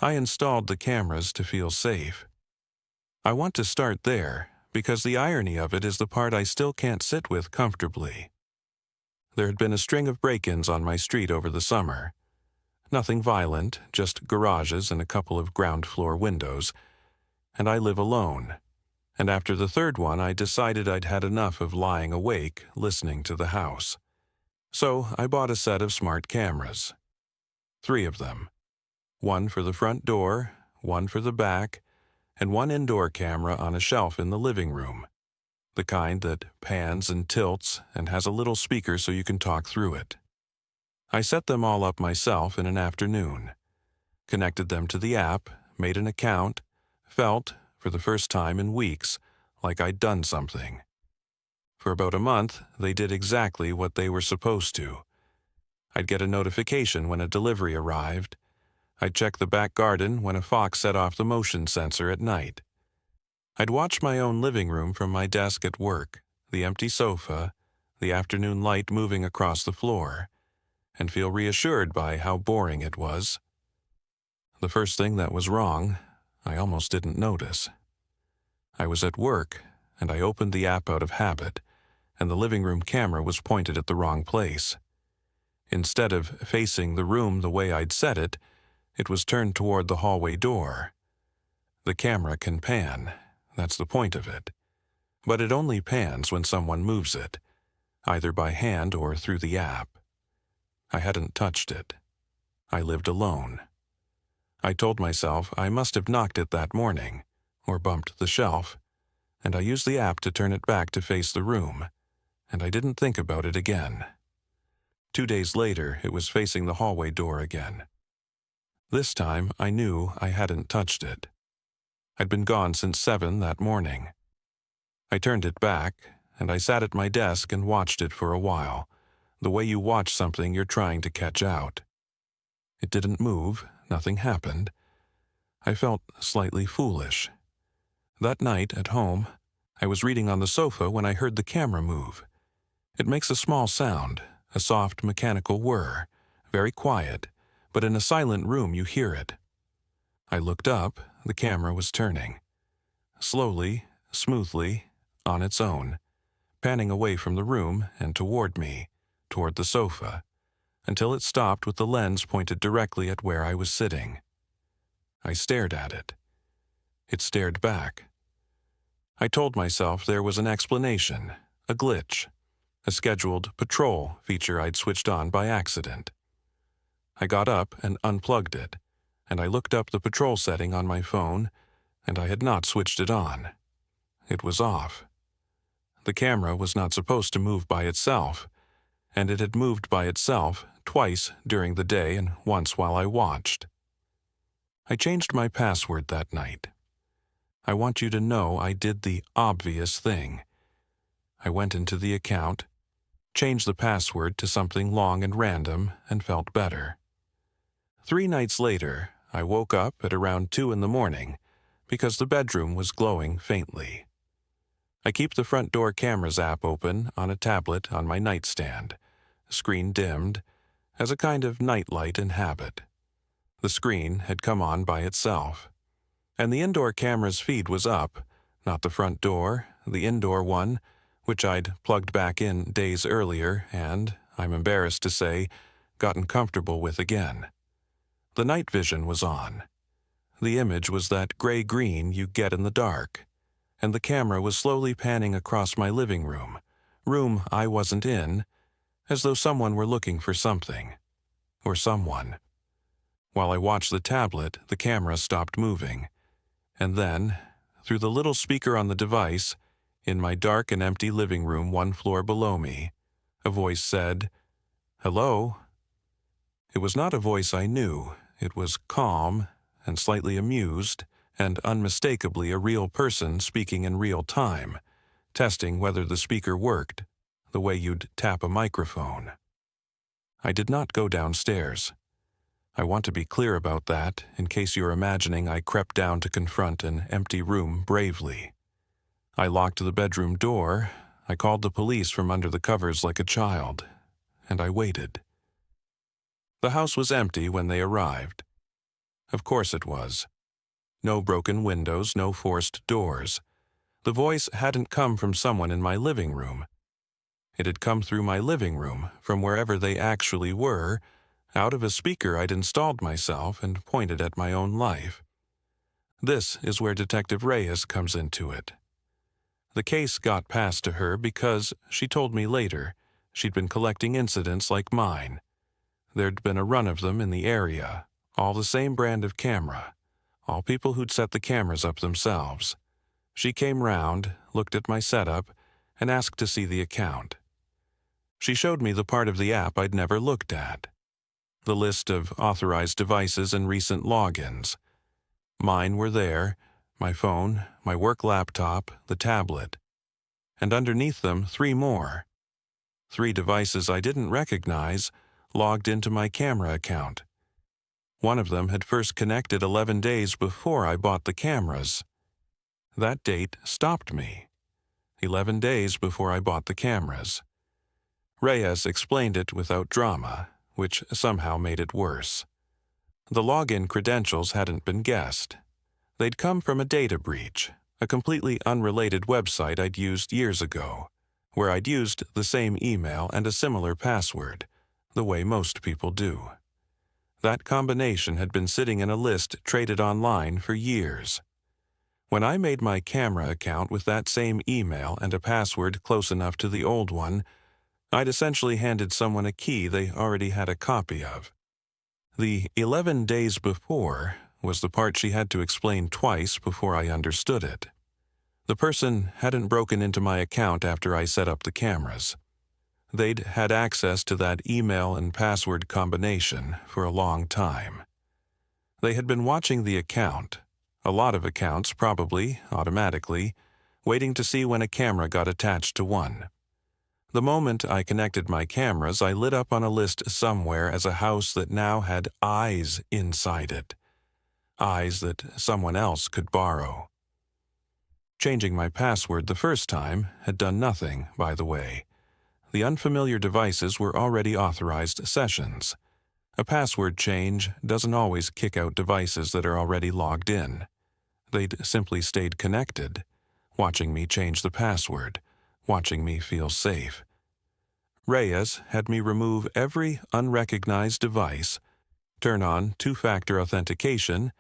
I installed the cameras to feel safe. I want to start there because the irony of it is the part I still can't sit with comfortably. There had been a string of break-ins on my street over the summer. Nothing violent, just garages and a couple of ground-floor windows, and I live alone. And after the third one, I decided I'd had enough of lying awake listening to the house. So I bought a set of smart cameras. 3 of them. One for the front door, one for the back, and one indoor camera on a shelf in the living room. The kind that pans and tilts and has a little speaker so you can talk through it. I set them all up myself in an afternoon. Connected them to the app, made an account, felt, for the first time in weeks, like I'd done something. For about a month, they did exactly what they were supposed to. I'd get a notification when a delivery arrived. I'd check the back garden when a fox set off the motion sensor at night. I'd watch my own living room from my desk at work, the empty sofa, the afternoon light moving across the floor, and feel reassured by how boring it was. The first thing that was wrong, I almost didn't notice. I was at work, and I opened the app out of habit, and the living room camera was pointed at the wrong place. Instead of facing the room the way I'd set it, it was turned toward the hallway door. The camera can pan, that's the point of it. But it only pans when someone moves it, either by hand or through the app. I hadn't touched it. I lived alone. I told myself I must have knocked it that morning, or bumped the shelf, and I used the app to turn it back to face the room, and I didn't think about it again. 2 days later, it was facing the hallway door again. This time, I knew I hadn't touched it. I'd been gone since 7 that morning. I turned it back, and I sat at my desk and watched it for a while, the way you watch something you're trying to catch out. It didn't move, nothing happened. I felt slightly foolish. That night, at home, I was reading on the sofa when I heard the camera move. It makes a small sound, a soft mechanical whir, very quiet, but in a silent room you hear it. I looked up, the camera was turning. Slowly, smoothly, on its own, panning away from the room and toward me, toward the sofa, until it stopped with the lens pointed directly at where I was sitting. I stared at it. It stared back. I told myself there was an explanation, a glitch, a scheduled patrol feature I'd switched on by accident. I got up and unplugged it, and I looked up the patrol setting on my phone, and I had not switched it on. It was off. The camera was not supposed to move by itself, and it had moved by itself twice during the day and once while I watched. I changed my password that night. I want you to know I did the obvious thing. I went into the account, changed the password to something long and random, and felt better. 3 nights later, I woke up at around 2 in the morning because the bedroom was glowing faintly. I keep the front door cameras app open on a tablet on my nightstand, screen dimmed, as a kind of nightlight in habit. The screen had come on by itself, and the indoor camera's feed was up, not the front door, the indoor one, which I'd plugged back in days earlier and, I'm embarrassed to say, gotten comfortable with again. The night vision was on. The image was that gray-green you get in the dark, and the camera was slowly panning across my living room I wasn't in, as though someone were looking for something, or someone. While I watched the tablet, the camera stopped moving, and then, through the little speaker on the device, in my dark and empty living room 1 floor below me, a voice said, "Hello?" It was not a voice I knew. It was calm and slightly amused and unmistakably a real person speaking in real time, testing whether the speaker worked, the way you'd tap a microphone. I did not go downstairs. I want to be clear about that, in case you're imagining I crept down to confront an empty room bravely. I locked the bedroom door, I called the police from under the covers like a child, and I waited. The house was empty when they arrived. Of course it was. No broken windows, no forced doors. The voice hadn't come from someone in my living room. It had come through my living room, from wherever they actually were, out of a speaker I'd installed myself and pointed at my own life. This is where Detective Reyes comes into it. The case got passed to her because, she told me later, she'd been collecting incidents like mine. There'd been a run of them in the area, all the same brand of camera, all people who'd set the cameras up themselves. She came round, looked at my setup, and asked to see the account. She showed me the part of the app I'd never looked at. The list of authorized devices and recent logins. Mine were there, my phone, my work laptop, the tablet. And underneath them, 3 more. 3 devices I didn't recognize logged into my camera account. One of them had first connected 11 days before I bought the cameras. That date stopped me. 11 days before I bought the cameras. Reyes explained it without drama, which somehow made it worse. The login credentials hadn't been guessed. They'd come from a data breach, a completely unrelated website I'd used years ago, where I'd used the same email and a similar password, the way most people do. That combination had been sitting in a list traded online for years. When I made my camera account with that same email and a password close enough to the old one, I'd essentially handed someone a key they already had a copy of. The 11 days before was the part she had to explain twice before I understood it. The person hadn't broken into my account after I set up the cameras. They'd had access to that email and password combination for a long time. They had been watching the account, a lot of accounts probably, automatically, waiting to see when a camera got attached to one. The moment I connected my cameras, I lit up on a list somewhere as a house that now had eyes inside it. Eyes that someone else could borrow. Changing my password the first time had done nothing, by the way. The unfamiliar devices were already authorized sessions. A password change doesn't always kick out devices that are already logged in. They'd simply stayed connected, watching me change the password, watching me feel safe. Reyes had me remove every unrecognized device, turn on 2-factor authentication,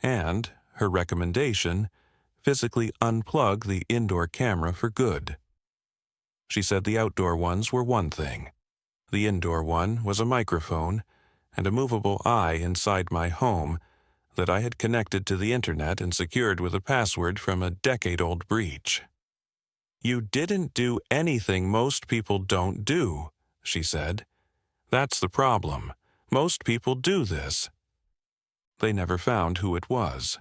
and, her recommendation, physically unplug the indoor camera for good. She said the outdoor ones were one thing. The indoor one was a microphone and a movable eye inside my home that I had connected to the internet and secured with a password from a decade-old breach. "You didn't do anything most people don't do," she said. "That's the problem. Most people do this." They never found who it was.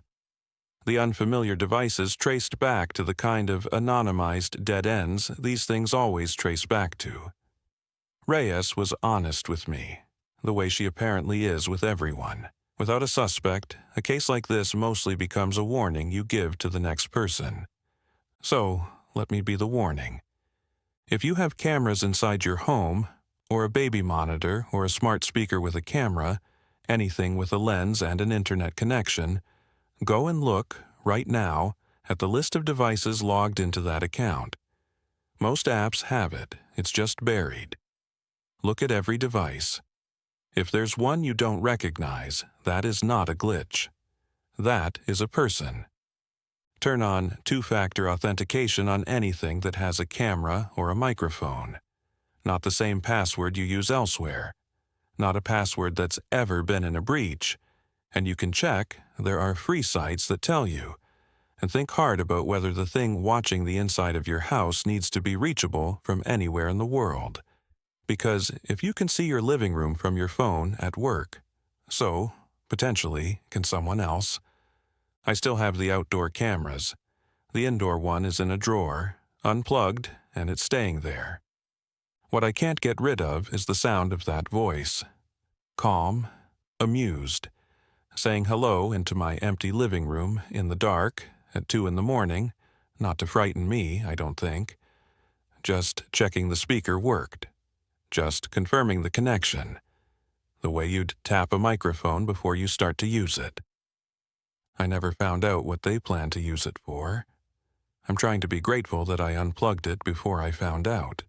The unfamiliar devices traced back to the kind of anonymized dead ends these things always trace back to. Reyes was honest with me, the way she apparently is with everyone. Without a suspect, a case like this mostly becomes a warning you give to the next person. So, let me be the warning. If you have cameras inside your home, or a baby monitor or a smart speaker with a camera, anything with a lens and an internet connection, go and look, right now, at the list of devices logged into that account. Most apps have it, it's just buried. Look at every device. If there's one you don't recognize, that is not a glitch. That is a person. Turn on 2-factor authentication on anything that has a camera or a microphone. Not the same password you use elsewhere. Not a password that's ever been in a breach. And you can check, there are free sites that tell you. And think hard about whether the thing watching the inside of your house needs to be reachable from anywhere in the world. Because if you can see your living room from your phone at work, so, potentially, can someone else. I still have the outdoor cameras. The indoor one is in a drawer, unplugged, and it's staying there. What I can't get rid of is the sound of that voice. Calm, amused, saying hello into my empty living room in the dark at 2 a.m, not to frighten me, I don't think. Just checking the speaker worked. Just confirming the connection. The way you'd tap a microphone before you start to use it. I never found out what they planned to use it for. I'm trying to be grateful that I unplugged it before I found out.